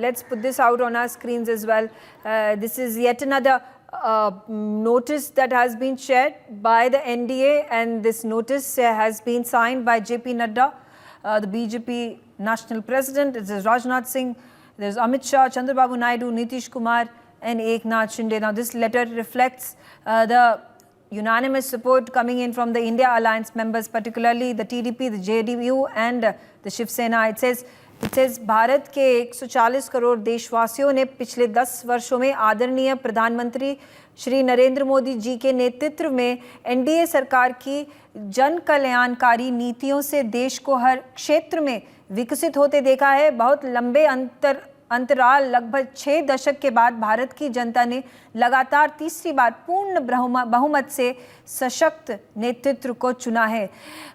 Let's put this out on our screens as well. This is yet another notice that has been shared by the NDA, and this notice has been signed by JP Nadda, the BJP national president. It is Rajnath Singh, there's Amit Shah, Chandrababu Naidu, Nitish Kumar and Eknath Shinde. Now this letter reflects the unanimous support coming in from the India Alliance members, particularly the TDP, the JDU and the Shiv Sena. It says Bharat के 140 करोड़ देशवासियों ने पिछले 10 वर्षों में आदरणीय प्रधानमंत्री श्री नरेंद्र मोदी जी के नेतृत्व में एनडीए सरकार की जन कल्याणकारी नीतियों से देश को हर क्षेत्र में विकसित होते देखा है। बहुत लंबे अंतराल लगभग 6 दशक के बाद भारत की जनता ने लगातार तीसरी बार पूर्ण बहुमत से सशक्त नेतृत्व को चुना है।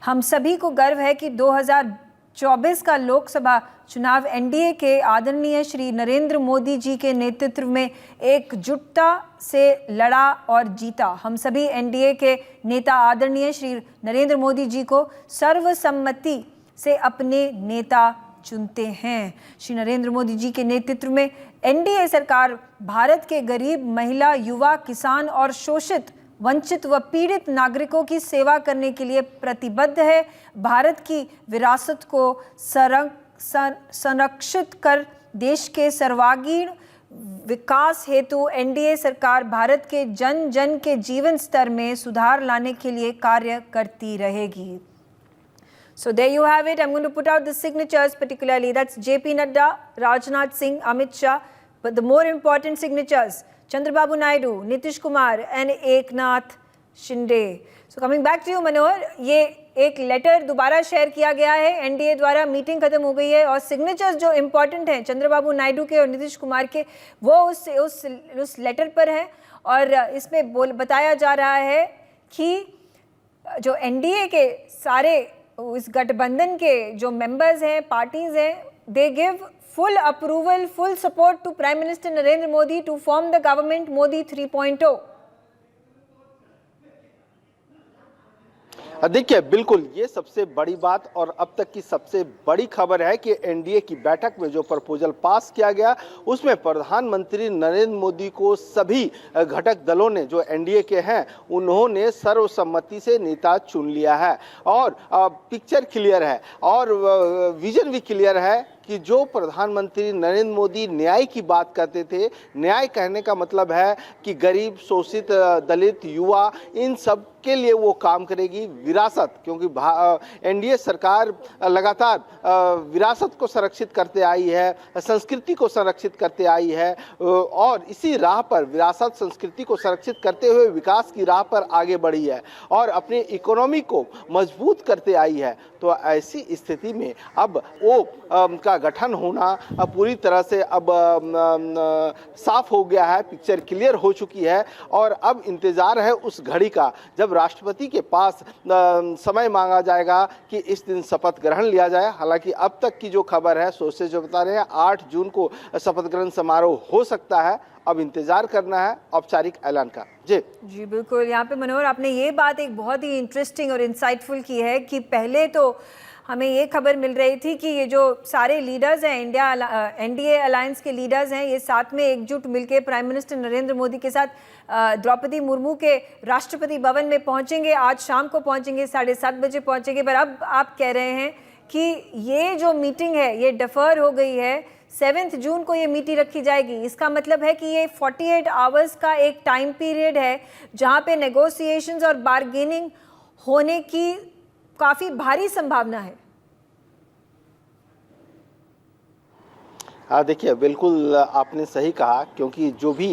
हम सभी को गर्व है कि 2024 का लोकसभा चुनाव एनडीए के आदरणीय श्री नरेंद्र मोदी जी के नेतृत्व में एकजुटता से लड़ा और जीता। हम सभी एनडीए के नेता आदरणीय श्री नरेंद्र मोदी जी को सर्वसम्मति से अपने नेता चुनते हैं। श्री नरेंद्र मोदी जी के नेतृत्व में एनडीए सरकार भारत के गरीब, महिला, युवा, किसान और शोषित, वंचित व पीड़ित नागरिकों की सेवा करने के लिए प्रतिबद्ध है। भारत की विरासत को संरक्षित कर देश के सर्वांगीण विकास हेतु एनडीए सरकार भारत के जन जन के जीवन स्तर में सुधार लाने के लिए कार्य करती रहेगी। So there you have it. I'm going to put out the signatures, particularly that's JP Nadda, Rajnath Singh, Amit Shah, but the more important signatures, Chandrababu Naidu, Nitish Kumar and Eknath Shinde. So coming back to you Manohar, ये एक letter दोबारा share किया गया है NDA द्वारा। Meeting खत्म हो गई है और सिग्नेचर्स जो इम्पोर्टेंट हैं चंद्रबाबू नायडू के और नीतीश कुमार के, वो उस लेटर पर हैं और इसमें बताया जा रहा है कि जो एनडीए के सारे इस गठबंधन के जो मेंबर्स हैं, पार्टीज हैं, they give full approval, full support to Prime Minister Narendra Modi to form the government Modi 3.0. देखिए, बिल्कुल ये सबसे बड़ी बात और अब तक की सबसे बड़ी खबर है कि एनडीए की बैठक में जो प्रपोजल पास किया गया उसमें प्रधानमंत्री नरेंद्र मोदी को सभी घटक दलों ने जो एनडीए के हैं उन्होंने सर्वसम्मति से नेता चुन लिया है और पिक्चर क्लियर है और विजन भी क्लियर है कि जो प्रधानमंत्री नरेंद्र मोदी न्याय की बात करते थे, न्याय कहने का मतलब है कि गरीब, शोषित, दलित, युवा, इन सब के लिए वो काम करेगी। विरासत, क्योंकि एनडीए सरकार लगातार विरासत को संरक्षित करते आई है, संस्कृति को संरक्षित करते आई है और इसी राह पर, विरासत संस्कृति को संरक्षित करते हुए विकास की राह पर आगे बढ़ी है और अपनी इकोनॉमी को मजबूत करते आई है। तो ऐसी स्थिति में अब वो का गठन होना पूरी तरह से अब साफ हो गया है, पिक्चर क्लियर हो चुकी है और अब इंतजार है उस घड़ी का जब राष्ट्रपति के पास समय मांगा जाएगा कि इस दिन शपथ ग्रहण लिया जाए। हालांकि अब तक की जो खबर है, सोर्सेज जो बता रहे हैं 8 जून को शपथ ग्रहण समारोह हो सकता है। अब इंतजार करना है औपचारिक ऐलान का। जी बिल्कुल। यहाँ पे मनोहर, आपने ये बात एक बहुत ही इंटरेस्टिंग और इंसाइटफुल की है कि पहले तो हमें ये खबर मिल रही थी कि ये जो सारे लीडर्स हैं, एनडीए अलायंस के लीडर्स हैं, ये साथ में एकजुट मिलके प्राइम मिनिस्टर नरेंद्र मोदी के साथ द्रौपदी मुर्मू के राष्ट्रपति भवन में पहुंचेंगे। आज शाम को पहुंचेंगे, 7:30 बजे पहुंचेंगे। पर अब आप कह रहे हैं कि ये जो मीटिंग है ये डिफर हो गई है, 7 जून को ये मीटिंग रखी जाएगी। इसका मतलब है कि ये 48 आवर्स का एक टाइम पीरियड है जहाँ पे नेगोशिएशंस और बार्गेनिंग होने की काफ़ी भारी संभावना है। देखिए, बिल्कुल आपने सही कहा, क्योंकि जो भी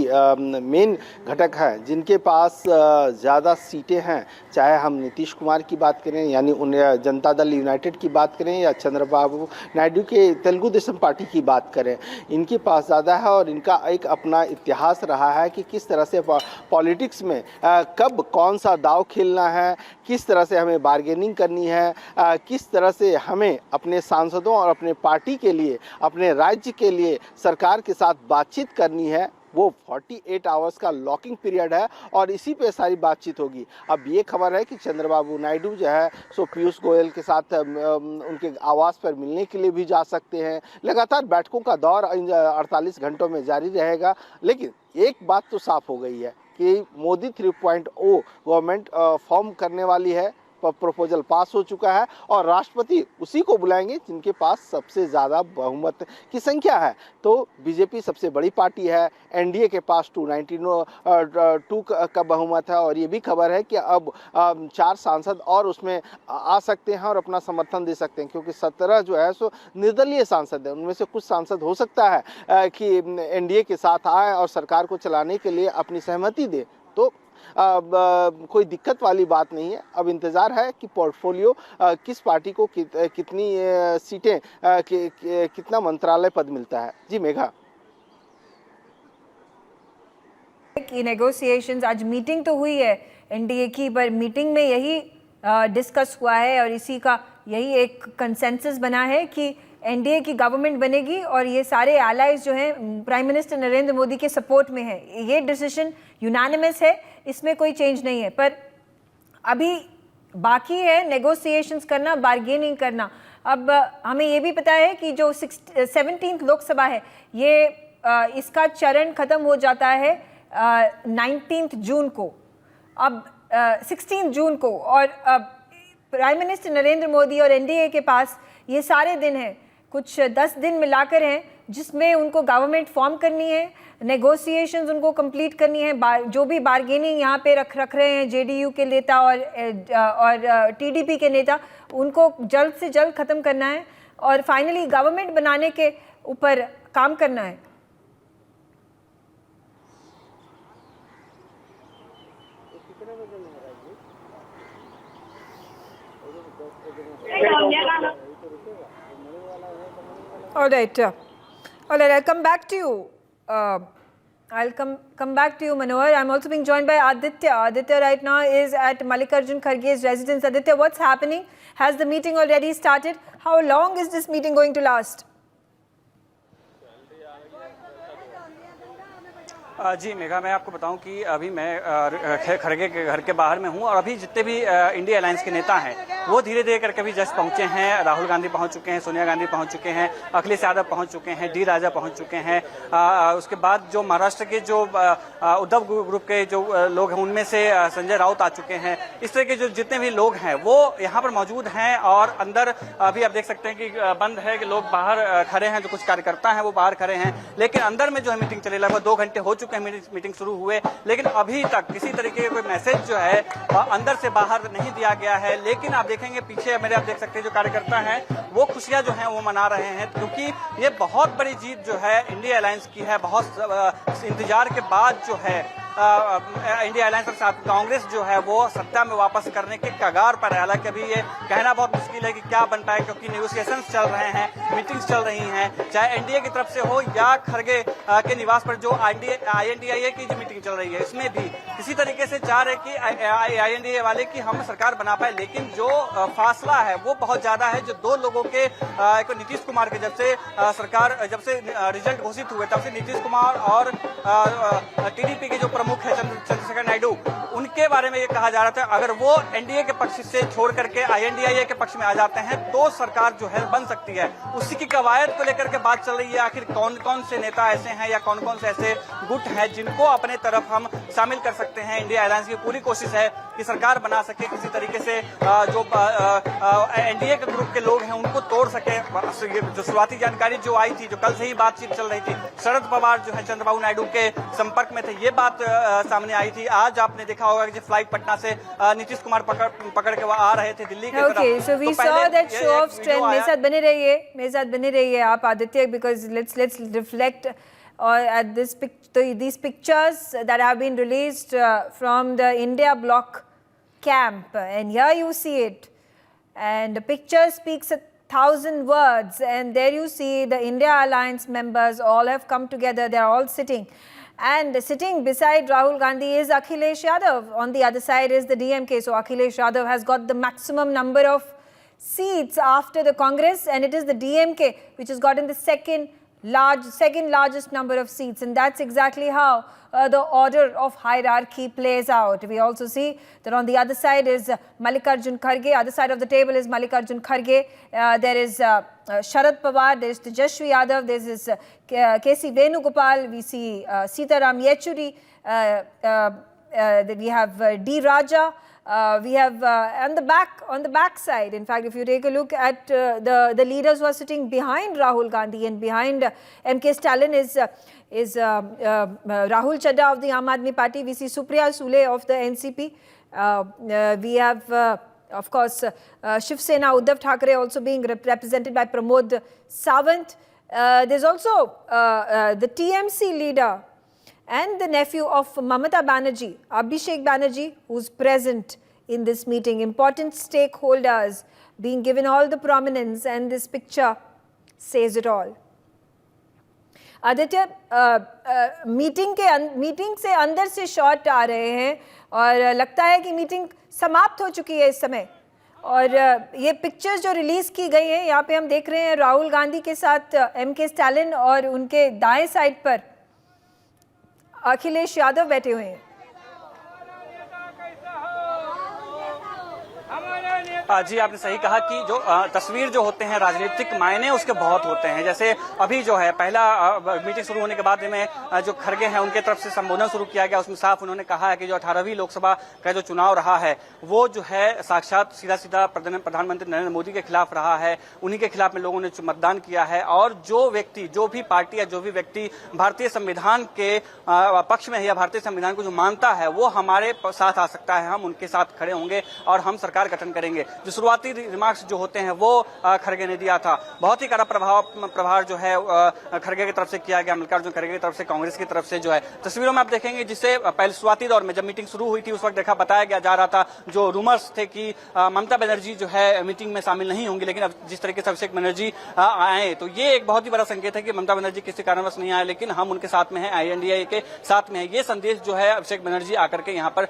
मेन घटक हैं जिनके पास ज़्यादा सीटें हैं, चाहे हम नीतीश कुमार की बात करें यानी उन्हें जनता दल यूनाइटेड की बात करें या चंद्रबाबू नायडू के तेलुगु देशम पार्टी की बात करें, इनके पास ज़्यादा है और इनका एक अपना इतिहास रहा है कि किस तरह से पॉलिटिक्स में कब कौन सा दाव खेलना है, किस तरह से हमें बार्गेनिंग करनी है, किस तरह से हमें अपने सांसदों और अपने पार्टी के लिए, अपने राज्य के लिए सरकार के साथ बातचीत करनी है। वो 48 आवर्स का लॉकिंग पीरियड है और इसी पे सारी बातचीत होगी। अब ये खबर है कि चंद्रबाबू नायडू जो है सो पीयूष गोयल के साथ उनके आवास पर मिलने के लिए भी जा सकते हैं। लगातार बैठकों का दौर 48 घंटों में जारी रहेगा। लेकिन एक बात तो साफ हो गई है कि मोदी 3.0 गवर्नमेंट फॉर्म करने वाली है। प्रपोजल पास हो चुका है और राष्ट्रपति उसी को बुलाएंगे जिनके पास सबसे ज़्यादा बहुमत की संख्या है। तो बीजेपी सबसे बड़ी पार्टी है, एनडीए के पास 292 का बहुमत है और ये भी खबर है कि अब 4 सांसद और उसमें आ सकते हैं और अपना समर्थन दे सकते हैं, क्योंकि 17 जो है सो निर्दलीय सांसद हैं। उनमें से कुछ सांसद हो सकता है कि एनडीए के साथ आए और सरकार को चलाने के लिए अपनी सहमति दे। तो कोई दिक्कत वाली बात नहीं है। अब इंतजार है कि पोर्टफोलियो किस पार्टी को कितनी सीटें कितना मंत्रालय पद मिलता है। जी मेघा। की नेगोशिएशंस, आज मीटिंग तो हुई है एनडीए की, पर मीटिंग में यही डिस्कस हुआ है और इसी का यही एक कंसेंसस बना है कि एनडीए की गवर्नमेंट बनेगी और ये सारे एलाइज जो हैं प्राइम मिनिस्टर नरेंद्र मोदी के सपोर्ट में है। ये डिसीजन यूनानिमस है, इसमें कोई चेंज नहीं है। पर अभी बाकी है नेगोशिएशंस करना, बार्गेनिंग करना। अब हमें ये भी पता है कि जो 17th लोकसभा है ये इसका चरण खत्म हो जाता है 19 जून को, अब 16 जून को। और प्राइम मिनिस्टर नरेंद्र मोदी और एनडीए के पास ये सारे दिन हैं, कुछ 10 दिन मिलाकर हैं, जिसमें उनको गवर्नमेंट फॉर्म करनी है, नेगोशिएशंस उनको कंप्लीट करनी है। जो भी बार्गेनिंग यहाँ पे रख रहे हैं जेडीयू के नेता और टीडीपी के नेता, उनको जल्द से जल्द ख़त्म करना है और फाइनली गवर्नमेंट बनाने के ऊपर काम करना है। All right, I'll come back to you. I'll come back to you, Manohar. I'm also being joined by Aditya. Aditya right now is at Mallikarjun Kharge's residence. Aditya, what's happening? Has the meeting already started? How long is this meeting going to last? जी मेघा, मैं आपको बताऊं कि अभी मैं खड़गे के घर के बाहर में हूं और अभी जितने भी इंडिया अलायंस के नेता हैं वो धीरे धीरे करके भी जस्ट पहुंचे हैं। राहुल गांधी पहुंच चुके हैं, सोनिया गांधी पहुंच चुके हैं, अखिलेश यादव पहुंच चुके हैं, डी राजा पहुंच चुके हैं। उसके बाद जो महाराष्ट्र के जो उद्धव ग्रुप के जो लोग हैं उनमें से संजय राउत आ चुके हैं। इस तरह के जो जितने भी लोग हैं वो यहाँ पर मौजूद हैं और अंदर अभी आप देख सकते हैं कि बंद है, कि लोग बाहर खड़े हैं, जो कुछ कार्यकर्ता हैं वो बाहर खड़े हैं। लेकिन अंदर में जो है मीटिंग चले, लगभग 2 घंटे हो चुके हैं मीटिंग शुरू हुए, लेकिन अभी तक किसी तरीके का कोई मैसेज जो है अंदर से बाहर नहीं दिया गया है। लेकिन आप देखेंगे पीछे मेरे, आप देख सकते हैं जो कार्यकर्ता हैं वो खुशियां जो हैं वो मना रहे हैं, क्योंकि ये बहुत बड़ी जीत जो है इंडिया अलायंस की है। बहुत इंतजार के बाद जो है इंडिया अलायंस के साथ कांग्रेस जो है वो सत्ता में वापस करने के कगार पर है। हालांकि अभी ये कहना बहुत मुश्किल है कि क्या बनता है, क्योंकि नेगोशिएशंस चल रहे हैं, मीटिंग्स चल रही हैं, चाहे एनडीए की तरफ से हो या खड़गे के निवास पर जो INDIA की जो मीटिंग चल रही है, इसमें भी इसी तरीके से चाह रहे कि INDIA वाले की हम सरकार बना पाए। लेकिन जो फासला है वो बहुत ज्यादा है। जो 2 लोगों के नीतीश कुमार के जब से रिजल्ट घोषित हुए तब से नीतीश कुमार और टीडीपी के जो प्रमुख है चंद्रशेखर नायडू, उनके बारे में ये कहा जा रहा था अगर वो एनडीए के पक्ष से छोड़ करके INDIA के पक्ष में आ जाते हैं तो सरकार जो है बन सकती है। उसी की कवायद को लेकर के बात चल रही है, आखिर कौन कौन से नेता ऐसे हैं या कौन कौन से ऐसे गुट हैं जिनको अपने तरफ हम शामिल कर सकते हैं। इंडिया अलायंस की पूरी कोशिश है कि सरकार बना सके, किसी तरीके से जो एनडीए के ग्रुप के लोग हैं उनको तोड़ सके। जो शुरुआती जानकारी जो आई थी, जो कल से ही बातचीत चल रही थी, शरद पवार जो है चंद्रबाबू नायडू के संपर्क में थे, ये बात सामने आई थी। आज आपने देखा होगा कि फ्लाइट पटना से नीतीश कुमार पकड़ के आ रहे थे दिल्ली की तरफ। Okay, so we saw that show of strength. मेरे साथ बने रहिए आप Aditya, because let's reflect at these pictures that have been released from the India bloc camp, and here you see it, and the picture speaks 1,000 words, and there you see the India Alliance members all have come together. They are all sitting. And sitting beside Rahul Gandhi is Akhilesh Yadav. On the other side is the DMK. So Akhilesh Yadav has got the maximum number of seats after the Congress, and it is the DMK which has gotten the second second largest number of seats, and that's exactly how the order of hierarchy plays out. We also see that on the other side is Mallikarjun Kharge, other side of the table is Mallikarjun Kharge, there is Sharad Pawar, there is Tejashwi Yadav, there is K.C. Venugopal, we see Sitaram Yechuri, we have D. Raja. We have on the back side, in fact, if you take a look at the leaders who are sitting behind Rahul Gandhi and behind M.K. Stalin is Rahul Chadha of the Aam Aadmi Party. We see Supriya Sule of the NCP. We have, of course, Shiv Sena Uddhav Thackeray also being represented by Pramod Sawant. There's also the TMC leader and the nephew of Mamata Banerjee, Abhishek Banerjee, who's present in this meeting. Important stakeholders being given all the prominence, and this picture says it all. Aditya, meeting से अंदर से shot आ रहे हैं और लगता है कि meeting समाप्त हो चुकी है इस समय, और ये पिक्चर्स जो रिलीज की गई हैं, यहाँ पे हम देख रहे हैं राहुल गांधी के साथ M.K. स्टालिन और उनके दाएं साइड पर अखिलेश यादव बैठे हुए हैं। जी, आपने सही कहा कि जो तस्वीर जो होते हैं राजनीतिक मायने उसके बहुत होते हैं। जैसे अभी जो है पहला मीटिंग शुरू होने के बाद में जो खड़गे हैं उनके तरफ से संबोधन शुरू किया गया, उसमें साफ उन्होंने कहा है कि जो 18वीं लोकसभा का जो चुनाव रहा है वो जो है साक्षात सीधा प्रधानमंत्री नरेंद्र मोदी के खिलाफ रहा है, उन्हीं के खिलाफ में लोगों ने मतदान किया है, और जो व्यक्ति, जो भी पार्टी या जो भी व्यक्ति भारतीय संविधान के पक्ष में है या भारतीय संविधान को जो मानता है वो हमारे साथ आ सकता है, हम उनके साथ खड़े होंगे और हम सरकार गठन करेंगे। जो शुरुआती रिमार्क्स जो होते हैं वो खड़गे ने दिया था, बहुत ही कड़ा प्रभाव जो है खड़गे की तरफ से किया गया, मल्लिकार्जुन खड़गे की तरफ से, कांग्रेस की तरफ से जो है। तस्वीरों में आप देखेंगे जिससे पहले शुरुआती दौर में जब मीटिंग शुरू हुई थी उस वक्त बताया जा रहा था, जो रूमर्स थे कि ममता बनर्जी जो है मीटिंग में शामिल नहीं होंगी, लेकिन अब जिस तरीके से अभिषेक बनर्जी आए तो ये एक बहुत ही बड़ा संकेत है कि ममता बनर्जी किसी कारणवश नहीं आए, लेकिन हम उनके साथ में है, INDA के साथ में है। ये संदेश जो है अभिषेक बनर्जी आकर के यहाँ पर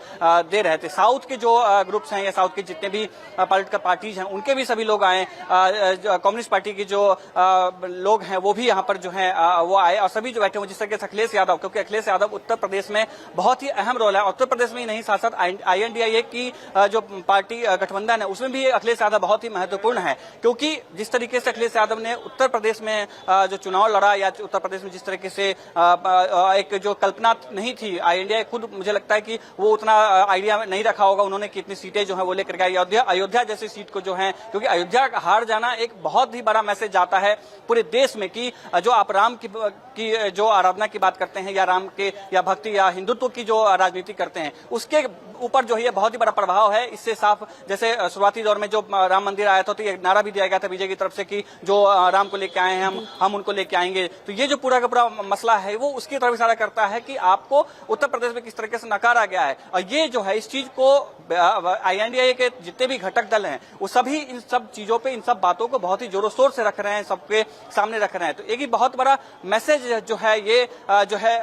दे रहे थे। साउथ के जो ग्रुप्स हैं या साउथ के जितने भी पॉलिटिकल पार्टीज हैं उनके भी सभी लोग आए, कम्युनिस्ट पार्टी के जो लोग हैं वो भी यहाँ पर जो है वो आए, और सभी जो बैठे हुए जिस तरीके से अखिलेश यादव, क्योंकि अखिलेश यादव उत्तर प्रदेश में बहुत ही अहम रोल है, उत्तर प्रदेश में ही नहीं साथ साथ INDA की जो पार्टी गठबंधन है उसमें भी अखिलेश यादव बहुत ही महत्वपूर्ण है, क्योंकि जिस तरीके से अखिलेश यादव ने उत्तर प्रदेश में जो चुनाव लड़ा या उत्तर प्रदेश में जिस तरीके से एक जो कल्पना नहीं थी, INDA खुद मुझे लगता है कि वो उतना आइडिया नहीं रखा होगा उन्होंने कितनी सीटें जो है वो लेकर गए अयोध्या जैसी सीट को जो है, क्योंकि अयोध्या हार जाना एक बहुत ही बड़ा मैसेज जाता है पूरे देश में कि जो आप राम की जो आराधना की बात करते हैं या राम के या भक्ति या हिंदुत्व की जो राजनीति करते हैं उसके ऊपर जो है बहुत ही बड़ा प्रभाव है। इससे साफ, जैसे शुरुआती दौर में जो राम मंदिर आया था तो ये नारा भी दिया गया था बीजेपी की तरफ से कि जो राम को लेके आए हैं हम उनको लेके आएंगे, तो ये जो पूरा का पूरा मसला है वो उसकी तरफ इशारा करता है कि आपको उत्तर प्रदेश में किस तरीके से नकारा गया है, और ये जो है इस चीज को INDA के जितने भी घटक दल हैं वो सभी इन सब चीजों पे, इन सब बातों को बहुत ही जोरों शोर से रख रहे हैं, सबके सामने रख रहे हैं। तो एक ही बहुत बड़ा मैसेज जो है ये जो है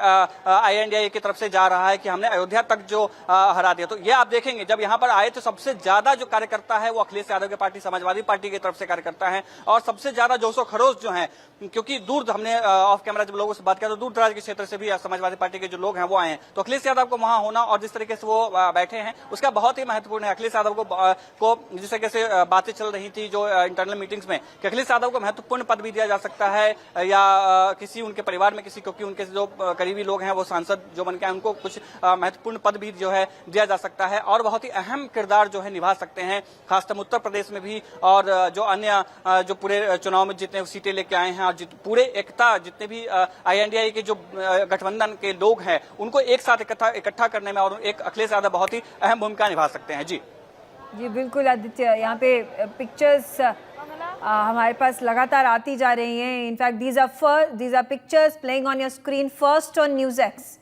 INDA की तरफ से जा रहा है कि हमने अयोध्या तक जो हरा दिया। तो ये आप देखेंगे जब यहाँ पर आए तो सबसे ज्यादा जो कार्यकर्ता है वो अखिलेश यादव की पार्टी समाजवादी पार्टी की तरफ से कार्यकर्ता है, और सबसे ज्यादा जोशो खरोश जो है, क्योंकि दूर हमने ऑफ कैमरा जब लोगों से बात किया तो दूर दराज के क्षेत्र से भी समाजवादी पार्टी के जो लोग हैं वो आए हैं, तो अखिलेश यादव को वहां होना और जिस तरीके से वो बैठे हैं उसका बहुत ही महत्वपूर्ण है। अखिलेश यादव को जिस तरीके से बातें चल रही थी जो इंटरनल मीटिंग्स में कि अखिलेश यादव को महत्वपूर्ण पद भी दिया जा सकता है या किसी उनके परिवार में किसी, क्योंकि उनके जो करीबी लोग हैं वो सांसद जो बन के आए उनको कुछ महत्वपूर्ण पद भी जो है दिया जा सकता है और बहुत ही अहम किरदार जो है निभा सकते हैं, खासतौर उत्तर प्रदेश में भी, और जो अन्य जो पूरे चुनाव में जितने सीटें लेके आए हैं और पूरे एकता जितने भी INDA के जो गठबंधन के लोग हैं उनको एक साथ इकट्ठा करने में और एक अखिलेश यादव बहुत ही अहम भूमिका निभा सकते हैं। जी बिल्कुल आदित्य, यहाँ पे पिक्चर्स हमारे पास लगातार आती जा रही हैं। In fact these are pictures playing on your screen first on NewsX,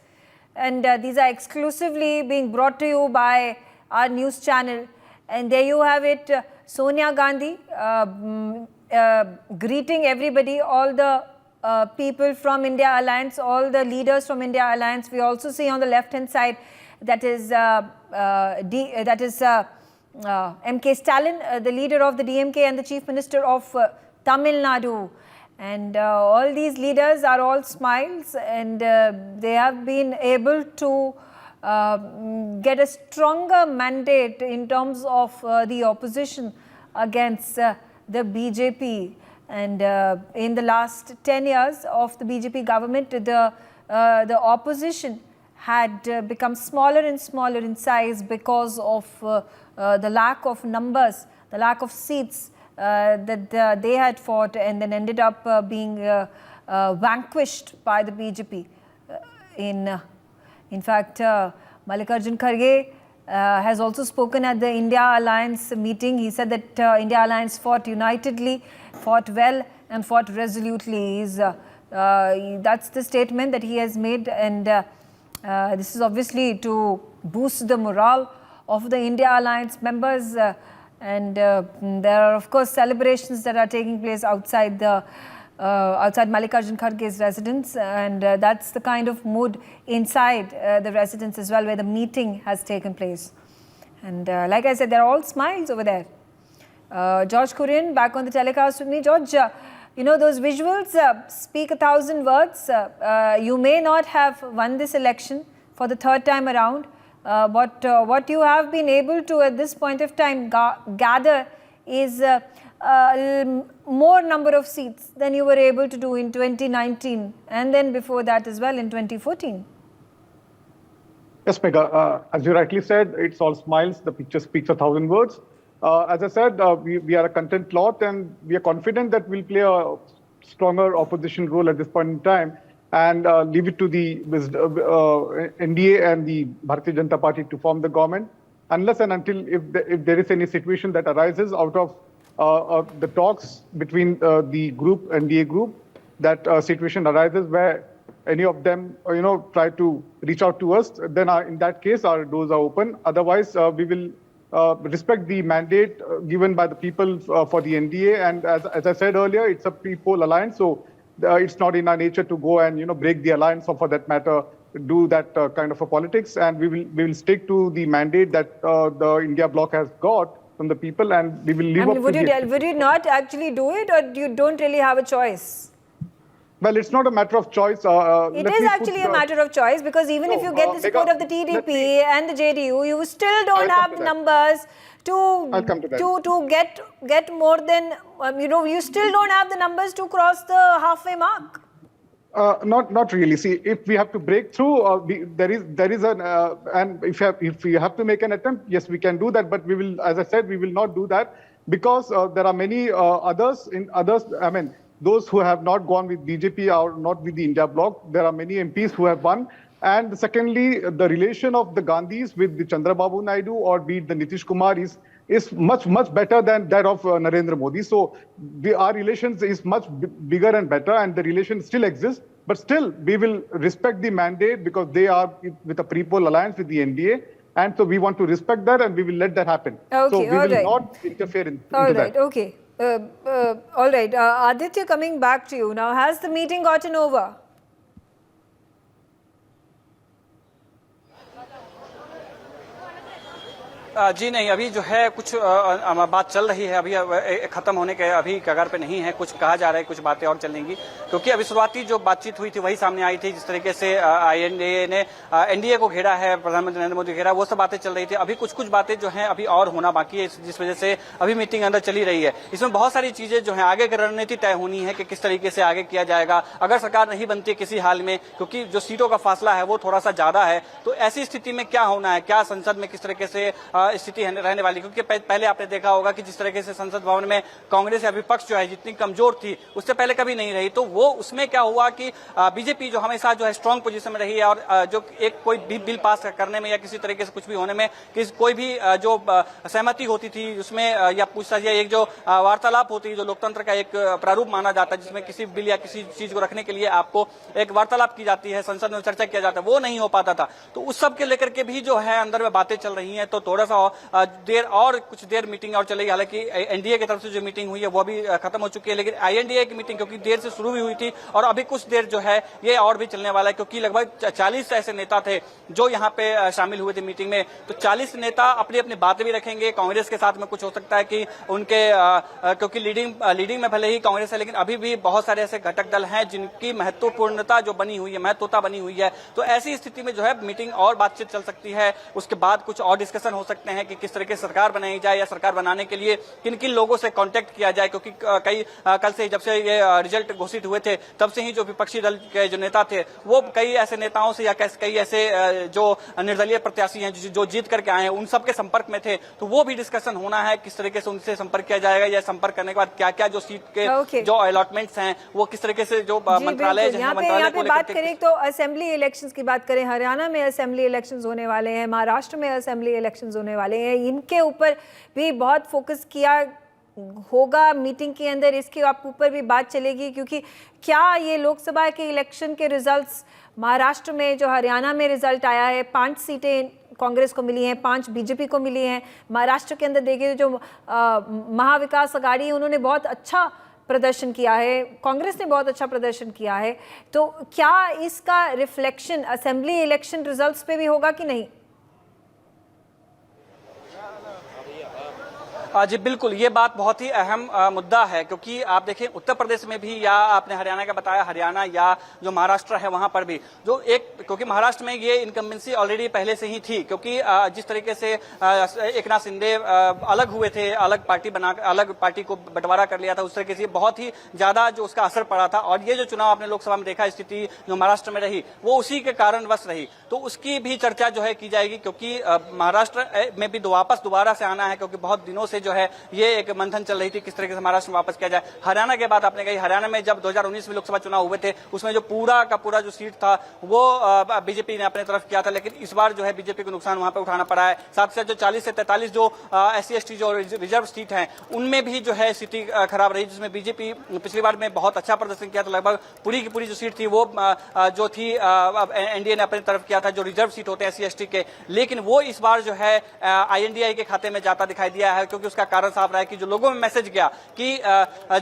and these are exclusively being brought to you by our news channel. And there you have it, Sonia Gandhi greeting everybody, all the people from India Alliance, all the leaders from India Alliance. We also see on the left hand side that is M.K. Stalin, the leader of the DMK and the Chief Minister of Tamil Nadu. And all these leaders are all smiles, and they have been able to get a stronger mandate in terms of the opposition against the BJP. And in the last 10 years of the BJP government, the opposition had become smaller and smaller in size because of the lack of numbers, the lack of seats that they had fought, and then ended up being vanquished by the BJP. In fact, Mallikarjun Kharge has also spoken at the India Alliance meeting. He said that India Alliance fought unitedly, fought well, and fought resolutely. That's the statement that he has made, and this is obviously to boost the morale of the India Alliance members. And there are, of course, celebrations that are taking place outside Mallikarjun Kharge's residence, and that's the kind of mood inside the residence as well, where the meeting has taken place. And like I said, they're all smiles over there. George Kurian back on the telecast with me. George, you know, those visuals speak 1,000 words. You may not have won this election for the third time around, but what you have been able to at this point of time gather is more number of seats than you were able to do in 2019, and then before that as well in 2014. Yes, Megha. As you rightly said, it's all smiles. The picture speaks 1,000 words. As I said, we are a content lot, and we are confident that we'll play a stronger opposition role at this point in time, and leave it to the NDA and the Bharatiya Janata Party to form the government, unless and until if there is any situation that arises out of the talks between the group, NDA group, that situation arises where any of them, try to reach out to us, then in that case, our doors are open. Otherwise, we will respect the mandate given by the people for the NDA. And as I said earlier, it's a pre-poll alliance, so it's not in our nature to go and break the alliance, or for that matter, do that kind of a politics. And we will stick to the mandate that the India bloc has got from the people, and we will leave up to would you not actually do it, or you don't really have a choice? Well, it's not a matter of choice. It is actually a matter of choice, because even if you get the support of the TDP and the JDU, you still don't have the numbers to get more than, you still don't have the numbers to cross the halfway mark. Not really. See, if we have to break through, there is an and if we have to make an attempt, yes, we can do that. But we will, as I said, we will not do that, because there are many others. I mean, those who have not gone with BJP or not with the India bloc. There are many MPs who have won. And secondly, the relation of the Gandhis with the Chandrababu Naidu, or be it the Nitish Kumar, is much better than that of Narendra Modi. So our relations is much bigger and better, and the relation still exists. But still, we will respect the mandate, because they are with a pre-poll alliance with the NDA. And so we want to respect that, and we will let that happen. Okay, so we will not interfere into that. Okay. All right. Aditya, coming back to you now, has the meeting gotten over? जी नहीं, अभी जो है कुछ बात चल रही है, अभी खत्म होने के अभी कगार पे नहीं है। कुछ कहा जा रहा है, कुछ बातें और चलेंगी, क्योंकि अभी शुरुआती जो बातचीत हुई थी वही सामने आई थी। जिस तरीके से INDA ने NDA को घेरा है, प्रधानमंत्री नरेंद्र मोदी घेरा, वो सब बातें चल रही थी। अभी कुछ बातें जो हैं अभी और होना बाकी है, जिस वजह से अभी मीटिंग अंदर चली रही है। इसमें बहुत सारी चीजें जो है आगे की रणनीति तय होनी है कि किस तरीके से आगे किया जाएगा। अगर सरकार नहीं बनती किसी हाल में, क्योंकि जो सीटों का फासला है वो थोड़ा सा ज्यादा है, तो ऐसी स्थिति में क्या होना है, क्या संसद में किस तरीके से स्थिति रहने वाली। क्योंकि पहले आपने देखा होगा कि जिस तरीके से संसद भवन में कांग्रेस या विपक्ष जो है जितनी कमजोर थी, उससे पहले कभी नहीं रही। तो वो उसमें क्या हुआ कि बीजेपी जो हमेशा जो है स्ट्रांग पोजीशन में रही है, और जो एक कोई भी बिल पास करने में या किसी तरीके से कुछ भी होने में, कोई भी जो सहमति होती थी उसमें, या पूछता या एक जो वार्तालाप होती है, जो लोकतंत्र का एक प्रारूप माना जाता है, जिसमें किसी बिल या किसी चीज को रखने के लिए आपको एक वार्तालाप की जाती है, संसद में चर्चा किया जाता है, वो नहीं हो पाता था। तो उस सब के लेकर के भी जो है अंदर में बातें चल रही हैं। तो थोड़ा सा देर और कुछ देर मीटिंग और चलेगी। हालांकि एनडीए की तरफ से जो मीटिंग हुई है वो अभी खत्म हो चुकी है, लेकिन आईएनडीए की मीटिंग क्योंकि देर से शुरू भी हुई थी और अभी कुछ देर जो है ये और भी चलने वाला है, क्योंकि लगभग 40 ऐसे नेता थे जो यहाँ पे शामिल हुए थे मीटिंग में। तो 40 नेता अपनी अपनी बातें भी रखेंगे। कांग्रेस के साथ में कुछ हो सकता है कि उनके क्योंकि लीडिंग में भले ही कांग्रेस है, लेकिन अभी भी बहुत सारे ऐसे घटक दल हैं जिनकी महत्वपूर्णता जो बनी हुई है, महत्वता बनी हुई है। तो ऐसी स्थिति में जो है मीटिंग और बातचीत चल सकती है। उसके बाद कुछ और डिस्कशन हो सकते हैं कि किस तरह की सरकार बनाई जाए या सरकार बनाने के लिए किन किन लोगों से कांटेक्ट किया जाए, क्योंकि कल से जब से ये रिजल्ट घोषित हुए थे तब से ही जो विपक्षी दल के जो नेता थे वो कई ऐसे नेताओं से या कई ऐसे जो निर्दलीय प्रत्याशी हैं जो जीत करके आए हैं उन सबके संपर्क में थे। तो वो भी डिस्कशन होना है किस तरीके से उनसे संपर्क किया जाएगा या संपर्क करने के बाद क्या क्या जो सीट के जो अलॉटमेंट्स हैं वो किस तरीके से जो मंत्रालय यहाँ पे बात करें तो असेंबली इलेक्शंस की बात करें, हरियाणा में असेंबली इलेक्शंस होने वाले हैं, महाराष्ट्र में असेंबली इलेक्शंस होने वाले हैं, इनके ऊपर भी बहुत फोकस किया होगा मीटिंग के अंदर, इसके ऊपर भी बात चलेगी। क्योंकि क्या ये लोकसभा के इलेक्शन के रिजल्ट्स महाराष्ट्र में जो हरियाणा में रिजल्ट आया है, 5 सीटें कांग्रेस को मिली हैं, 5 बीजेपी को मिली हैं। महाराष्ट्र के अंदर देखिए जो महाविकास आघाड़ी है उन्होंने बहुत अच्छा प्रदर्शन किया है, कांग्रेस ने बहुत अच्छा प्रदर्शन किया है। तो क्या इसका रिफ्लेक्शन असेंबली इलेक्शन रिजल्ट्स पे भी होगा कि नहीं? जी बिल्कुल, ये बात बहुत ही अहम मुद्दा है, क्योंकि आप देखें उत्तर प्रदेश में भी या आपने हरियाणा का बताया, हरियाणा या जो महाराष्ट्र है वहां पर भी जो क्योंकि महाराष्ट्र में ये इनकम्बेंसी ऑलरेडी पहले से ही थी, क्योंकि जिस तरीके से एकनाथ शिंदे अलग हुए थे, अलग पार्टी को बंटवारा कर लिया था, उस तरीके से बहुत ही ज्यादा जो उसका असर पड़ा था। और ये जो चुनाव आपने लोकसभा में देखा, स्थिति जो महाराष्ट्र में रही वो उसी के कारणवश रही। तो उसकी भी चर्चा जो है की जाएगी, क्योंकि महाराष्ट्र में भी दोबारा से आना है, क्योंकि बहुत दिनों से जो है ये एक मंथन चल रही थी किस तरीके से महाराष्ट्र में वापस किया जाए। हरियाणा के बाद आपने कही, हरियाणा में जब 2019 में लोकसभा चुनाव हुए थे उसमें जो पूरा का पूरा जो सीट था वो बीजेपी ने अपने तरफ किया था, लेकिन इस बार जो है बीजेपी को नुकसान वहां पर उठाना पड़ा है। साथ ही साथ जो 40 से 43 जो SC/ST जो रिजर्व सीट हैं उनमें भी जो है स्थिति खराब रही, जिसमें बीजेपी पिछली बार में बहुत अच्छा प्रदर्शन किया था। लगभग पूरी की पूरी जो सीट थी वो जो थी एनडीए ने अपनी तरफ किया था, जो रिजर्व सीट होते हैं SC/ST के, लेकिन वो इस बार जो है INDI के खाते में जाता दिखाई दिया है। क्योंकि उसका कारण साफ रहा है कि जो लोगों में मैसेज गया कि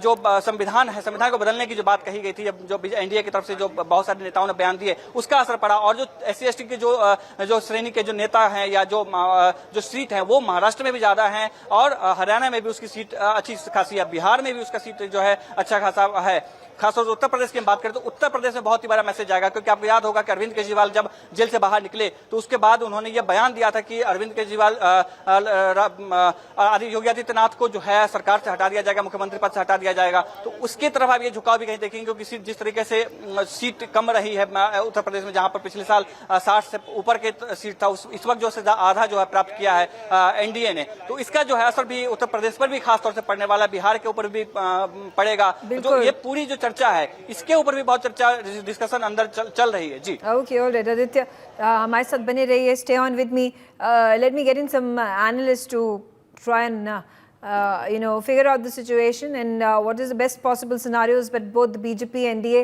जो संविधान है, संविधान को बदलने की जो बात कही गई थी, जो एनडीए की तरफ से जो बहुत सारे नेताओं ने बयान दिए, उसका असर पड़ा। और जो SC/ST के जो श्रेणी के जो नेता हैं या जो सीट है वो महाराष्ट्र में भी ज्यादा है और हरियाणा में भी उसकी सीट अच्छी खासी है, बिहार में भी उसका सीट जो है अच्छा खासा है। खासतौर से उत्तर प्रदेश की बात करें तो उत्तर प्रदेश में बहुत ही बड़ा मैसेज आएगा, क्योंकि आपको याद होगा कि अरविंद केजरीवाल जब जेल से बाहर निकले तो उसके बाद उन्होंने ये बयान दिया था कि अरविंद केजरीवाल योगी आदित्यनाथ को जो है सरकार से हटा दिया जाएगा, मुख्यमंत्री पद से हटा दिया जाएगा। तो उसकी तरफ आप ये झुकाव भी कहीं देखेंगे, क्योंकि जिस तरीके से सीट कम रही है उत्तर प्रदेश में, जहां पर पिछले साल 60 से ऊपर के सीट था, इस वक्त जो है आधा जो है प्राप्त किया है एनडीए ने। तो इसका जो है असर भी उत्तर प्रदेश पर भी खासतौर से पड़ने वाला, बिहार के ऊपर भी पड़ेगा। जो ये पूरी जो चर्चा है इसके ऊपर भी बहुत चर्चा डिस्कशन अंदर चल रही है। जी ओके, ऑलराइट आदित्य, हमारे साथ बने रहिए, stay on with me, let me get in some analyst to try and figure out the situation and what is the best possible scenarios that both the BJP, NDA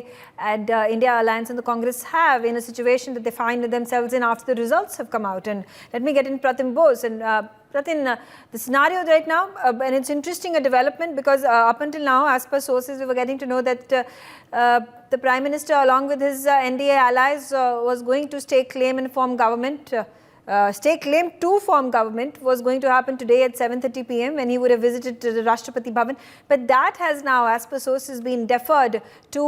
and India Alliance and the Congress have in a situation that they find themselves in after the results have come out. And let me get in Pratim Bose. And Pratim, the scenario right now, and it's interesting a development because up until now, as per sources, we were getting to know that the Prime Minister along with his NDA allies was going to stake claim and form government. Stake claim to form government was going to happen today at 7:30 p.m. when he would have visited the Rashtrapati Bhavan. But that has now, as per sources, been deferred to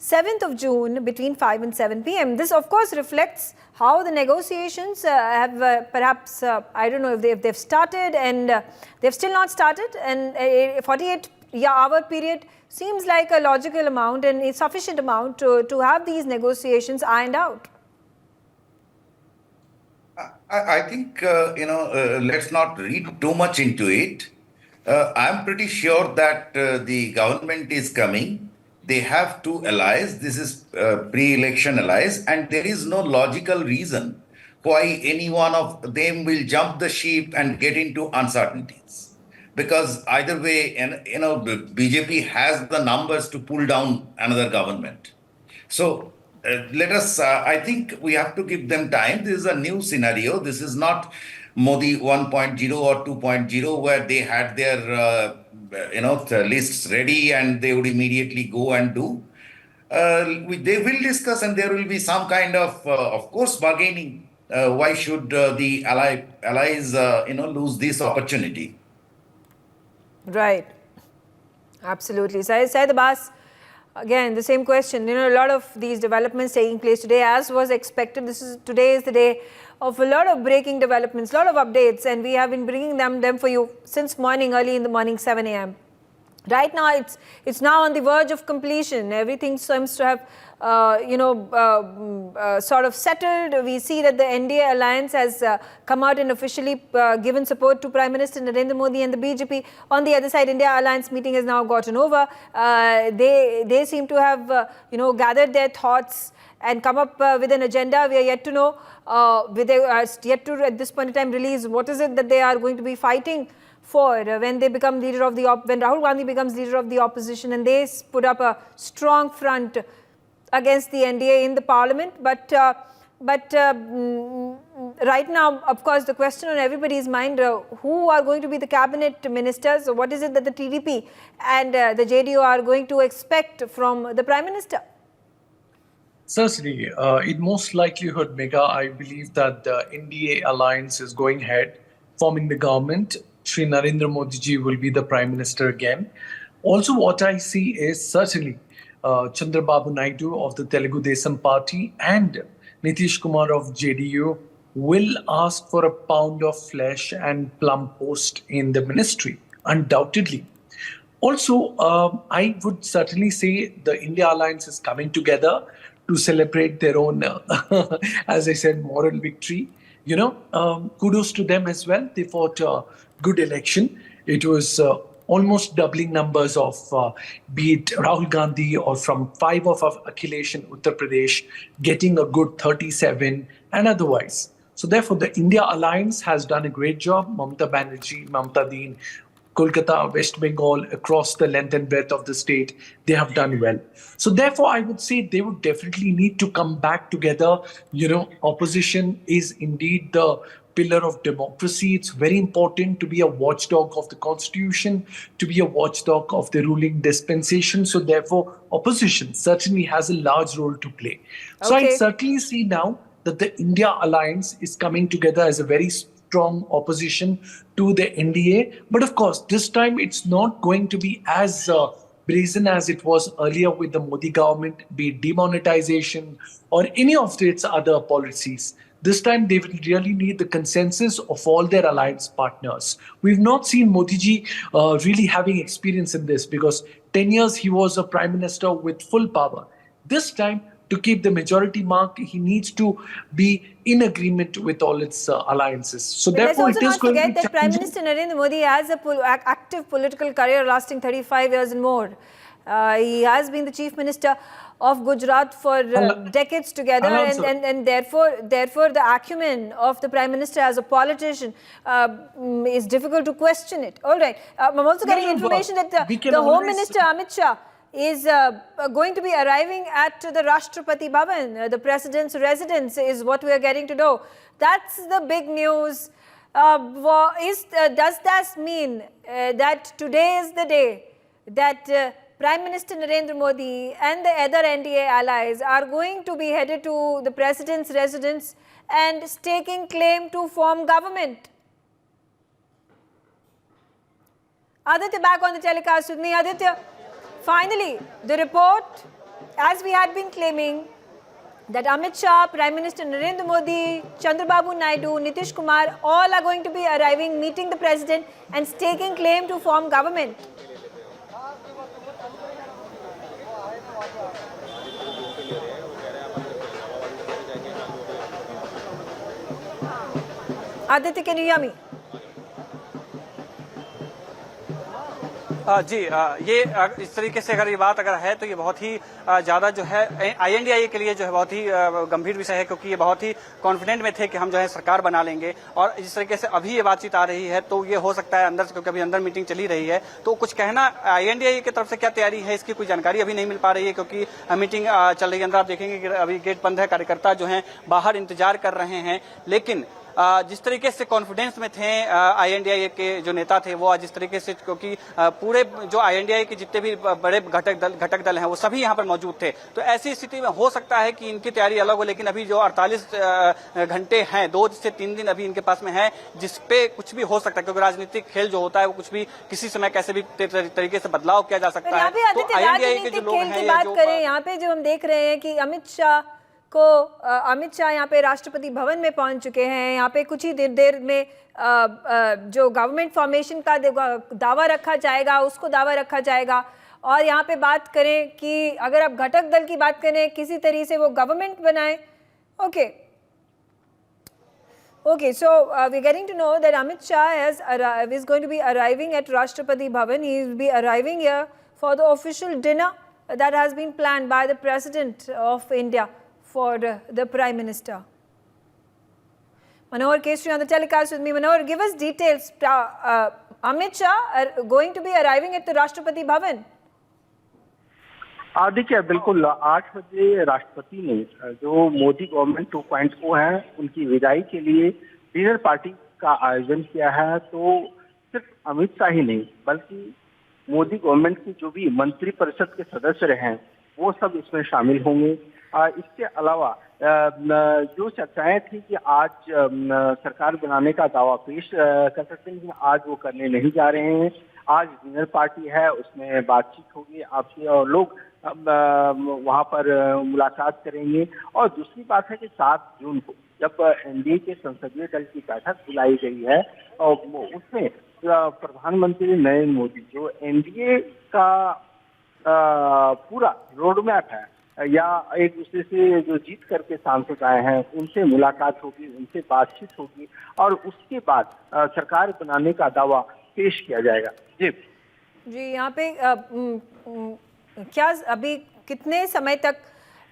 7th of June between 5 and 7 p.m. This, of course, reflects how the negotiations have perhaps, I don't know if they've started and they've still not started. And a 48-hour period seems like a logical amount and a sufficient amount to have these negotiations ironed out. I think, let's not read too much into it. I'm pretty sure that the government is coming. They have two allies. This is pre-election allies, and there is no logical reason why any one of them will jump the ship and get into uncertainties. Because either way, BJP has the numbers to pull down another government. So let us, I think we have to give them time. This is a new scenario. This is not Modi 1.0 or 2.0, where they had their the lists ready and they would immediately go and do. They will discuss, and there will be some kind of course, bargaining. Why should the allies, lose this opportunity? Right. Absolutely. Syed Abbas, again, the same question. A lot of these developments taking place today, as was expected. Today is the day of a lot of breaking developments, a lot of updates, and we have been bringing them for you since morning, early in the morning, 7 a.m. Right now, it's now on the verge of completion. Everything seems to have, sort of settled. We see that the NDA alliance has come out and officially given support to Prime Minister Narendra Modi and the BJP. On the other side, India alliance meeting has now gotten over. They seem to have, gathered their thoughts and come up with an agenda. We are yet to know, yet to at this point in time release what is it that they are going to be fighting for when they become leader of when Rahul Gandhi becomes leader of the opposition, and they put up a strong front against the NDA in the parliament. But right now, of course, the question on everybody's mind, who are going to be the cabinet ministers? What is it that the TDP and the JDU are going to expect from the Prime Minister? Certainly, in most likelihood, Megha, I believe that the NDA alliance is going ahead, forming the government. Shri Narendra Modi ji will be the Prime Minister again. Also, what I see is certainly Chandrababu Naidu of the Telugu Desam Party and Nitish Kumar of JDU will ask for a pound of flesh and plum post in the ministry, undoubtedly. Also, I would certainly say the India alliance is coming together to celebrate their own, as I said, moral victory. Kudos to them as well. They fought a good election. It was almost doubling numbers of be it Rahul Gandhi or from 5 of Akhilesh in Uttar Pradesh, getting a good 37 and otherwise. So therefore, the India alliance has done a great job. Mamata Banerjee, Mamata Deen, Kolkata, West Bengal, across the length and breadth of the state, they have done well. So therefore, I would say they would definitely need to come back together. Opposition is indeed the pillar of democracy. It's very important to be a watchdog of the constitution, to be a watchdog of the ruling dispensation. So therefore, opposition certainly has a large role to play. So I certainly see now that the India alliance is coming together as a very strong opposition to the NDA. But of course, this time it's not going to be as brazen as it was earlier with the Modi government, be it demonetization or any of its other policies. This time they will really need the consensus of all their alliance partners. We've not seen Modi ji really having experience in this because 10 years he was a prime minister with full power. This time, to keep the majority mark, he needs to be in agreement with all its alliances. So but therefore, let's also not forget that Prime challenging. Minister Narendra Modi has an active political career lasting 35 years and more. He has been the Chief Minister of Gujarat for decades together, and therefore the acumen of the Prime Minister as a politician is difficult to question it. All right. I'm also getting information that the Home Minister Amit Shah is going to be arriving at the Rashtrapati Bhavan, the President's residence, is what we are getting to know. That's the big news. Does that mean that today is the day that Prime Minister Narendra Modi and the other NDA allies are going to be headed to the President's residence and staking claim to form government? Aditya back on the telecast with me. Aditya, finally, the report, as we had been claiming, that Amit Shah, Prime Minister Narendra Modi, Chandrababu Naidu, Nitish Kumar, all are going to be arriving, meeting the President and staking claim to form government. Aditya, can you hear me? जी ये इस तरीके से अगर ये बात अगर है तो ये बहुत ही ज़्यादा जो है INDA के लिए जो है बहुत ही गंभीर विषय है, क्योंकि ये बहुत ही कॉन्फिडेंट में थे कि हम जो है सरकार बना लेंगे। और जिस तरीके से अभी ये बातचीत आ रही है तो ये हो सकता है अंदर से, क्योंकि अभी अंदर मीटिंग चली रही है, तो कुछ कहना INDA की तरफ से क्या तैयारी है इसकी कोई जानकारी अभी नहीं मिल पा रही है, क्योंकि मीटिंग चल रही है। अंदर आप देखेंगे कि अभी गेट बंद है, कार्यकर्ता जो है बाहर इंतजार कर रहे हैं। लेकिन जिस तरीके से कॉन्फिडेंस में थे INDIA के जो नेता थे वो आज जिस तरीके से, क्योंकि पूरे जो INDIA के जितने भी बड़े घटक दल हैं वो सभी यहाँ पर मौजूद थे, तो ऐसी स्थिति में हो सकता है कि इनकी तैयारी अलग हो, लेकिन अभी जो 48 घंटे हैं, 2 से 3 दिन अभी इनके पास में है, जिसपे कुछ भी हो सकता है, क्योंकि राजनीतिक खेल जो होता है वो कुछ भी किसी समय कैसे भी तरीके से बदलाव किया जा सकता है। तो INDIA के जो लोग हैं, बात करें यहाँ पे जो हम देख रहे हैं कि अमित शाह यहाँ पे राष्ट्रपति भवन में पहुंच चुके हैं। यहाँ पे कुछ ही देर में जो गवर्नमेंट फॉर्मेशन का दावा रखा जाएगा उसको दावा रखा जाएगा। और यहाँ पे बात करें कि अगर आप घटक दल की बात करें, किसी तरीके से वो गवर्नमेंट बनाए। Okay, so we're getting to know that Amit Shah is going to be arriving at Rashtrapati Bhavan. He will be arriving here for the official dinner that has been planned by the President of India for the Prime Minister. Manohar Kesri on the telecast with me. Manohar, give us details. Amit Shah going to be arriving at the Rashtrapati Bhavan. देखिए बिल्कुल 8 बजे राष्ट्रपति ने जो Modi government 2.0 है उनकी विदाई के लिए डिनर पार्टी का आयोजन किया है। तो सिर्फ अमित शाह ही नहीं बल्कि मोदी गवर्नमेंट की जो भी मंत्री परिषद के सदस्य हैं वो सब इसमें शामिल होंगे। इसके अलावा जो चर्चाएं थी कि आज सरकार बनाने का दावा पेश कर सकते हैं, आज वो करने नहीं जा रहे हैं। आज डिनर पार्टी है, उसमें बातचीत होगी आपसे और लोग वहां पर मुलाकात करेंगे। और दूसरी बात है कि 7 जून को जब NDA के संसदीय दल की बैठक बुलाई गई है और उसमें प्रधानमंत्री नरेंद्र मोदी जो NDA का पूरा रोड मैप है या एक दूसरे से जो जीत करके सांसद आए हैं उनसे मुलाकात होगी, उनसे बातचीत होगी और उसके बाद सरकार बनाने का दावा पेश किया जाएगा। जी यहाँ पे क्या अभी कितने समय तक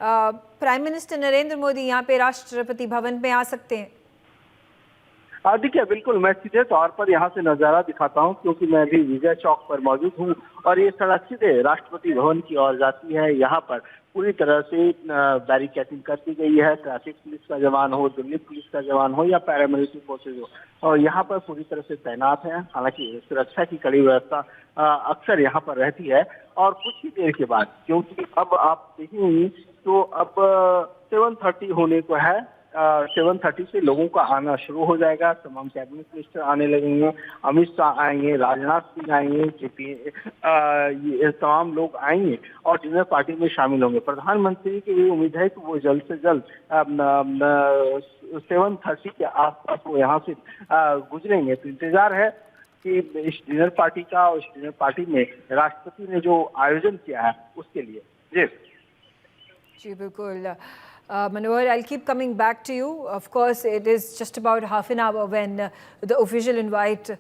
प्राइम मिनिस्टर नरेंद्र मोदी यहाँ पे राष्ट्रपति भवन में आ सकते हैं? देखिए बिल्कुल मैं सीधे तौर पर यहाँ से नज़ारा दिखाता हूँ क्योंकि मैं भी विजय चौक पर मौजूद हूँ और ये सड़क सीधे राष्ट्रपति भवन की ओर जाती है। यहाँ पर पूरी तरह से बैरिकेडिंग कर दी गई है। ट्रैफिक पुलिस का जवान हो, दिल्ली पुलिस का जवान हो या पैरामिलिट्री फोर्सेज हो, और यहाँ पर पूरी तरह से तैनात है। हालांकि सुरक्षा की कड़ी व्यवस्था अक्सर यहाँ पर रहती है। और कुछ ही देर के बाद, क्योंकि अब आप देखेंगे तो अब 7:30 होने को है, 7:30 से लोगों का आना शुरू हो जाएगा। तमाम कैबिनेट मिनिस्टर आने लगेंगे, अमित शाह आएंगे, राजनाथ सिंह आएंगे, ये तमाम लोग आएंगे और डिनर पार्टी में शामिल होंगे। प्रधानमंत्री की ये उम्मीद है कि वो जल्द से जल्द 7:30 के आसपास वो यहाँ से गुजरेंगे। तो इंतजार है कि इस डिनर पार्टी का और इस डिनर पार्टी में राष्ट्रपति ने जो आयोजन किया है उसके लिए। जी बिल्कुल Manohar, I'll keep coming back to you. Of course, it is just about half an hour when the official invite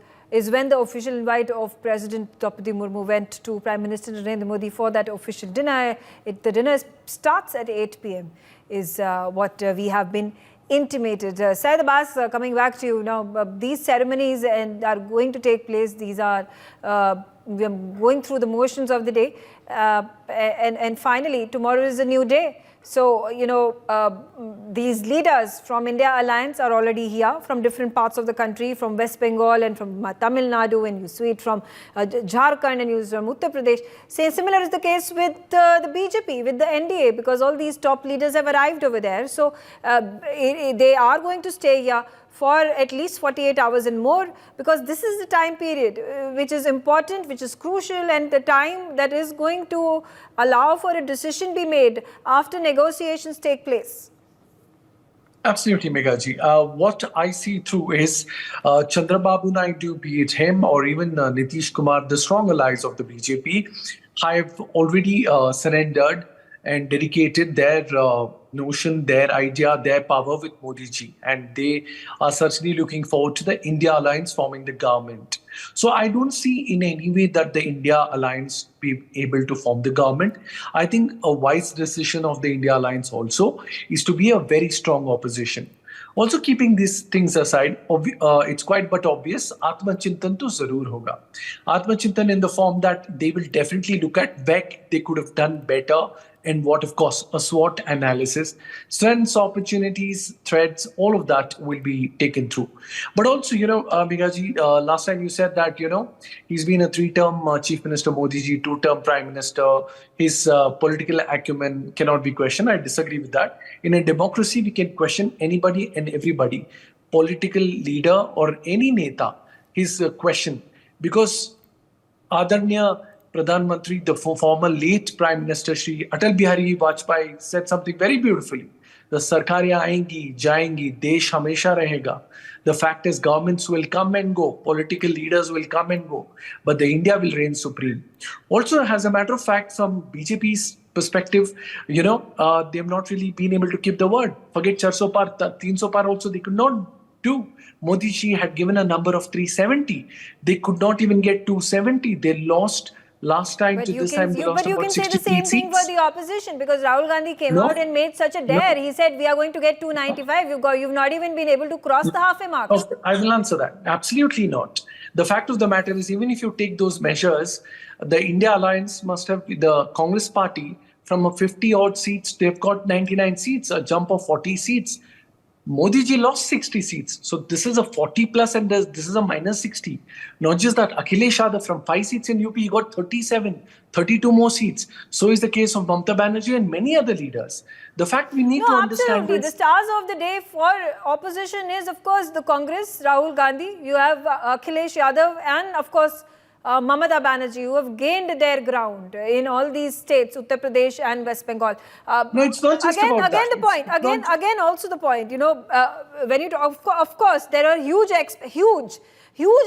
of President Draupadi Murmu went to Prime Minister Narendra Modi for that official dinner. The dinner starts at 8 p.m. is what we have been intimated. Syed Abbas, coming back to you now, these ceremonies are going to take place. These are we are going through the motions of the day, and finally tomorrow is a new day. So, you know, these leaders from India Alliance are already here from different parts of the country, from West Bengal and from Tamil Nadu, and you see it from Jharkhand and you see from Uttar Pradesh. Similar is the case with the BJP, with the NDA, because all these top leaders have arrived over there. So, they are going to stay here for at least 48 hours and more, because this is the time period which is important, which is crucial, and the time that is going to allow for a decision be made after negotiations take place. Absolutely, Meghaji. What I see through is Chandrababu Naidu, be it him or even Nitish Kumar, the strong allies of the BJP, have already surrendered and dedicated their notion, their idea, their power with Modi ji. And they are certainly looking forward to the India Alliance forming the government. So I don't see in any way that the India Alliance be able to form the government. I think a wise decision of the India Alliance also is to be a very strong opposition. Also, keeping these things aside, it's quite but obvious, Atma Chintan to Zarur hoga. Atma Chintan in the form that they will definitely look at where they could have done better and what, of course, a SWOT analysis, strengths, opportunities, threats, all of that will be taken through. But also, Meghaji, last time you said that, he's been a 3-term Chief Minister, Modi ji, 2-term Prime Minister. His political acumen cannot be questioned. I disagree with that. In a democracy, we can question anybody and everybody, political leader or any neta, his question. Because Adarnya Pradhan Mantri, the former late Prime Minister Shri Atal Bihari Vajpayee, said something very beautifully. The sarkariyan aayengi, jayengi, desh hamesha rahega. The fact is, governments will come and go, political leaders will come and go, but the India will reign supreme. Also, as a matter of fact, from BJP's perspective, they have not really been able to keep the word. Forget 400 par, 300 par also they could not do. Modi ji had given a number of 370. They could not even get 270. They lost last time But to you this can, time. They you, lost but you about can say the 63 same thing for seats. the opposition, because Rahul Gandhi came No. out and made such a dare. No. He said we are going to get 295. You've not even been able to cross the halfway mark. I will answer that. Absolutely not. The fact of the matter is, even if you take those measures, the India Alliance must have, the Congress party, from a 50 odd seats, they've got 99 seats, a jump of 40 seats. Modi ji lost 60 seats. So this is a 40 plus and this is a minus 60. Not just that, Akhilesh Yadav from 5 seats in UP, he got 37, 32 more seats. So is the case of Mamata Banerjee and many other leaders. The fact we need to understand Absolutely. The is... stars of the day for opposition is, of course, the Congress, Rahul Gandhi. You have Akhilesh Yadav and, of course, Mamata Banerjee, who have gained their ground in all these states, Uttar Pradesh and West Bengal. No, it's not just again, about again that. the point. Again, also the point. When you talk, of course, there are huge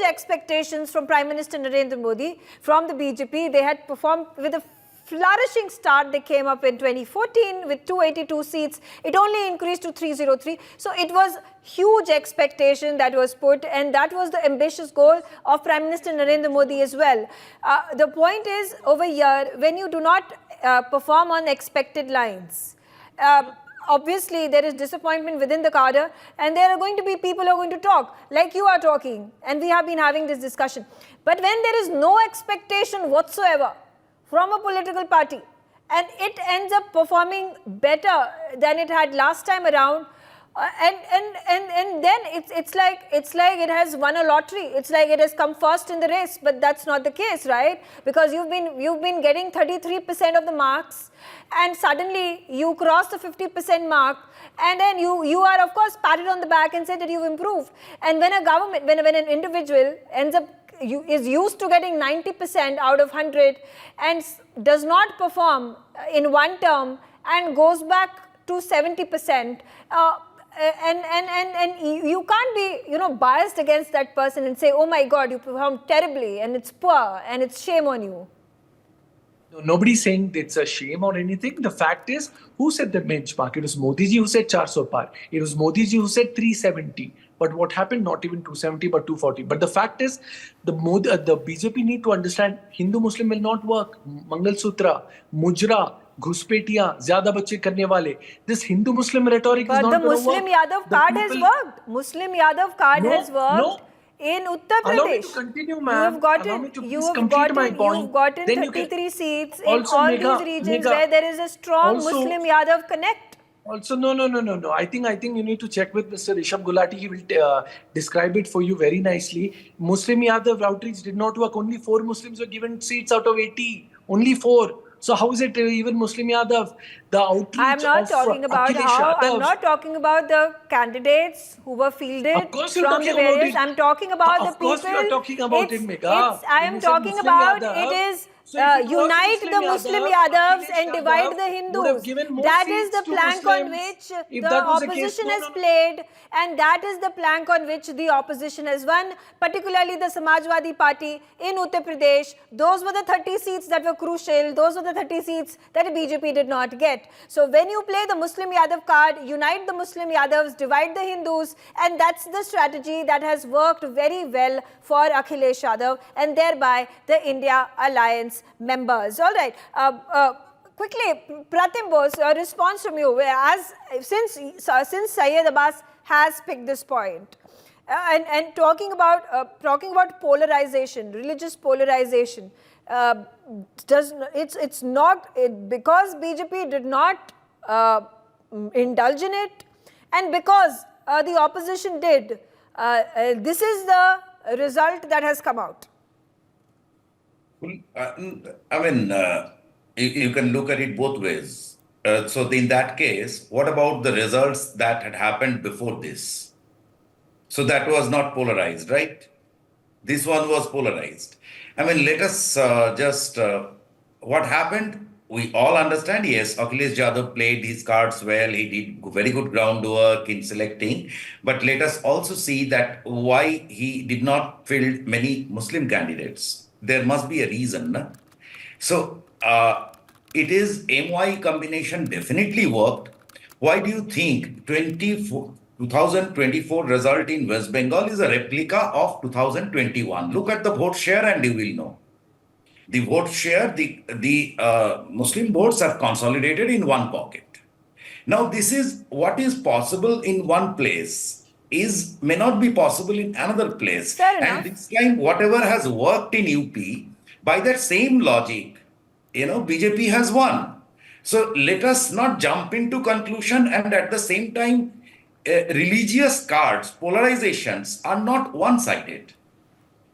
expectations from Prime Minister Narendra Modi from the BJP. They had performed with a flourishing start. They came up in 2014 with 282 seats. It only increased to 303. So it was huge expectation that was put, and that was the ambitious goal of Prime Minister Narendra Modi as well. The point is, over here, when you do not perform on expected lines, obviously there is disappointment within the cadre, and there are going to be people who are going to talk like you are talking, and we have been having this discussion. But when there is no expectation whatsoever from a political party, and it ends up performing better than it had last time around, and then it's like it has won a lottery. It's like it has come first in the race, but that's not the case, right? Because you've been getting 33% of the marks, and suddenly you cross the 50% mark, and then you are, of course, patted on the back and said that you've improved. And when a government, when an individual ends up is used to getting 90% out of 100 and does not perform in one term and goes back to 70%, and you can't be biased against that person and say, oh my God, you performed terribly and it's poor and it's shame on you. No, nobody's saying it's a shame or anything. The fact is, who set the benchmark? It was Modi ji who said 400 par. It was Modi ji who said 370. But what happened? Not even 270, but 240. But the fact is, the BJP need to understand, Hindu-Muslim will not work. Mangal Sutra, Mujra, Ghuspetiyan, zyada bacche karne wale. This Hindu-Muslim rhetoric is not going to work. But the Muslim Yadav card has worked. Muslim Yadav card has worked. No. In Uttar Pradesh, allow me to continue, ma'am. You've gotten 33 seats in all these regions where there is a strong Muslim Yadav connect. Also, no. I think you need to check with Mr. Rishabh Gulati. He will describe it for you very nicely. Muslim Yadav outreach did not work. Only 4 Muslims were given seats out of 80. Only 4. So how is it even Muslim Yadav? The outreach I'm not talking about I'm not talking about the candidates who were fielded from the various. I'm talking about the people. Of course, you are talking about it, Megha. I am talking about it is unite the Muslim Yadavs and divide the Hindus. That is the plank on which the opposition has played, and that is the plank on which the opposition has won, particularly the Samajwadi Party in Uttar Pradesh. Those were the 30 seats that were crucial. Those were the 30 seats that the BJP did not get. So when you play the Muslim Yadav card, unite the Muslim Yadavs, divide the Hindus, and that's the strategy that has worked very well for Akhilesh Yadav and thereby the India Alliance members. All right. Quickly, Pratim Bose, a response from you. Since Syed Abbas has picked this point, and talking about polarization, religious polarization, it's not because BJP did not indulge in it, and because the opposition did. This is the result that has come out. Well, I mean, you can look at it both ways. So in that case, what about the results that had happened before this? So that was not polarized, right? This one was polarized. I mean, let us what happened? We all understand, yes, Akhilesh Yadav played his cards well. He did very good groundwork in selecting. But let us also see that why he did not field many Muslim candidates. There must be a reason. No? So it is MY combination definitely worked. Why do you think 2024 result in West Bengal is a replica of 2021? Look at the vote share and you will know. The vote share, the Muslim votes are consolidated in one pocket. Now, this is what is possible in one place may not be possible in another place. Fair enough. And this time, whatever has worked in UP, by that same logic, BJP has won. So let us not jump into conclusion, and at the same time, religious cards, polarizations are not one-sided.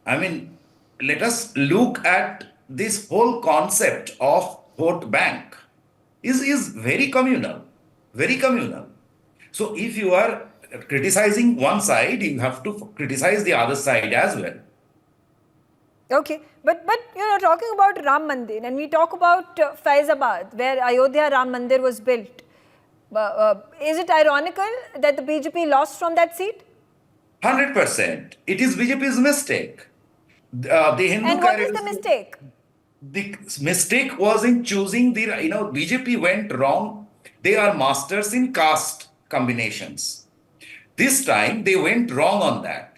I mean, let us look at this whole concept of vote bank is very communal, very communal. So if you are criticizing one side, you have to criticize the other side as well. Okay, but talking about Ram Mandir, and we talk about Faizabad, where Ayodhya Ram Mandir was built. Is it ironical that the BJP lost from that seat? 100%. It is BJP's mistake. The Hindu And what is the mistake? The mistake was in choosing BJP went wrong. They are masters in caste combinations. This time they went wrong on that.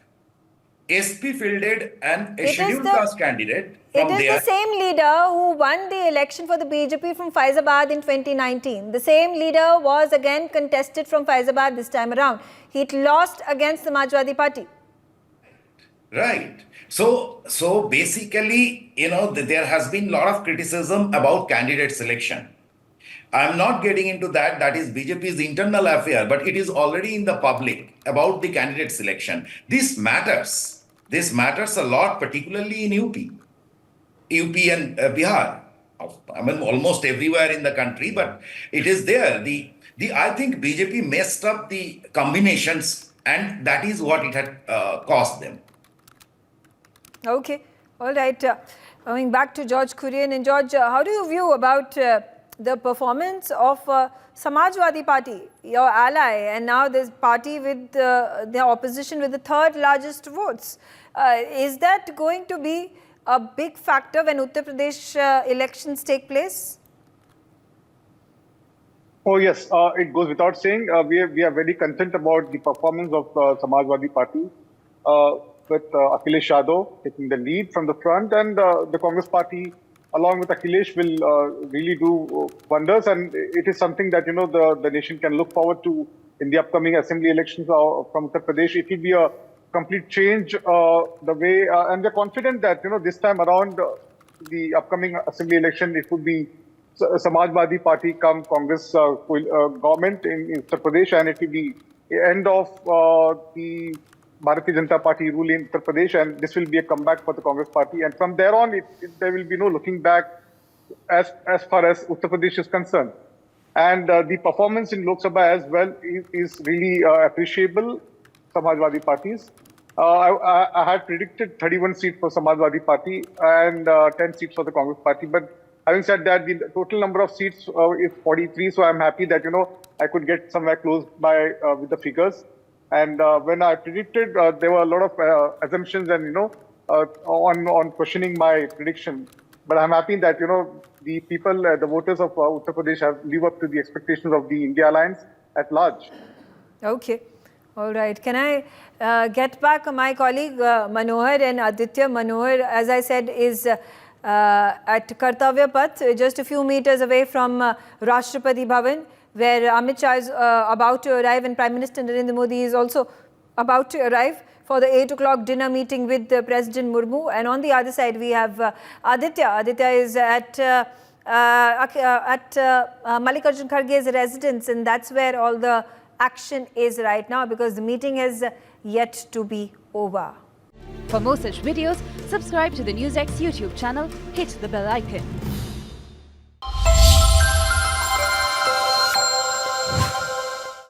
SP fielded a scheduled caste candidate from It is the same leader who won the election for the BJP from Faizabad in 2019. The same leader was again contested from Faizabad this time around. He lost against the Samajwadi Party. Right. So basically, there has been a lot of criticism about candidate selection. I'm not getting into that. That is BJP's internal affair, but it is already in the public about the candidate selection. This matters. This matters a lot, particularly in UP and Bihar. I mean, almost everywhere in the country, but it is there. I think BJP messed up the combinations, and that is what it had cost them. Okay, all right. Coming back to George Kurian. And George, how do you view about the performance of Samajwadi Party, your ally, and now this party with the opposition with the third largest votes? Is that going to be a big factor when Uttar Pradesh elections take place? Oh yes, it goes without saying. We are very content about the performance of Samajwadi Party. With Akhilesh Yadav taking the lead from the front, and the Congress Party, along with Akhilesh, will really do wonders. And it is something that the nation can look forward to in the upcoming assembly elections from Uttar Pradesh. It will be a complete change the way, and we're confident that this time around the upcoming assembly election, it would be Samajwadi Party come Congress government in Uttar Pradesh, and it will be the end of the Bharatiya Janata Party rule in Uttar Pradesh, and this will be a comeback for the Congress Party. And from there on, there will be no looking back as far as Uttar Pradesh is concerned. And the performance in Lok Sabha as well is really appreciable, Samajwadi Parties. I had predicted 31 seats for Samajwadi Party and 10 seats for the Congress Party. But having said that, the total number of seats is 43. So I'm happy that, I could get somewhere close by with the figures. And when I predicted, there were a lot of assumptions and, on questioning my prediction. But I'm happy that, the people, the voters of Uttar Pradesh have lived up to the expectations of the India Alliance at large. Okay. All right. Can I get back my colleague Manohar and Aditya? Manohar, as I said, is at Kartavya Path, just a few meters away from Rashtrapati Bhavan, where Amit Shah is about to arrive and Prime Minister Narendra Modi is also about to arrive. for the 8 o'clock dinner meeting with President Murmu. And on the other side, we have Aditya. Aditya is at Mallikarjun Kharge's residence, and that's where all the action is right now because the meeting is yet to be over. For more such videos, subscribe to the NewsX YouTube channel, hit the bell icon.